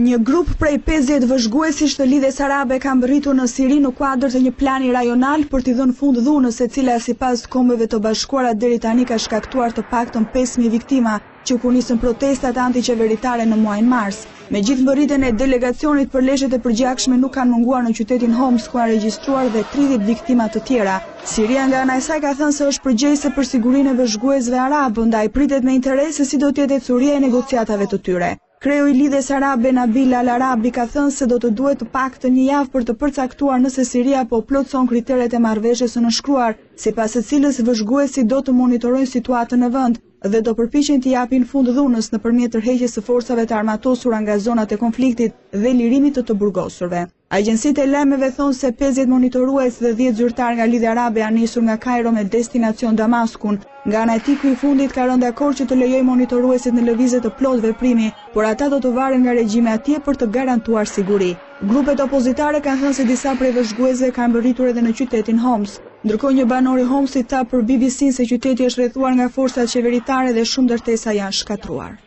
Një grup prej 50 vëzhguesish të lidhjes arabe ka mbërritur në Siri në kuadër të një plani rajonal për t'i dhënë fund dhunës, e cila sipas Kombeve të Bashkuara deri tani ka shkaktuar të paktën 5000 viktima, që ku nisën protestat antiqeveritare në muajin mars. Megjithë mbërritjen e delegacionit, përleshjet e përgjakshme nuk kanë munguar në qytetin Homs, ku janë regjistruar dhe 30 viktima të tjera. Siria nga ana e saj ka thënë se është përgjegjëse për sigurinë e vëzhguesve arab, ndaj pritet me interes se si do të jetë ecuria e negociatave të tyre. Kreu i lidhjes arabe Nabil Al-Arabi ka thënë se do të duhet të paktën një javë për të përcaktuar nëse Siria po plotëson kriteret e marrëveshjes së nënshkruar, sipas së cilës vëzhguesit do të monitorojnë situatën në vend dhe do përpiqen të japin fund dhunës nëpërmjet tërheqjes së forcave të armatosura nga zonat e konfliktit dhe lirimit të burgosurve. Agjencitë e lajmeve thonë se 50 monitorues dhe 10 zyrtar nga Lidhja Arabe janë nisur nga Kairo me destinacion Damaskun. Nga ana e tij, ky i fundit ka rënë dakord që të lejojë monitoruesit në lëvizje të plot veprimi, por ata do të varen nga regjimi atje për të garantuar siguri. Grupet opozitare kanë thënë se disa prej vëzhguesve kanë mbërritur edhe në qytetin Homs. Ndërkohë një banor i Homsit tha për BBC se qyteti është rrethuar nga forcat qeveritare dhe shumë ndërtesa janë shkatruar.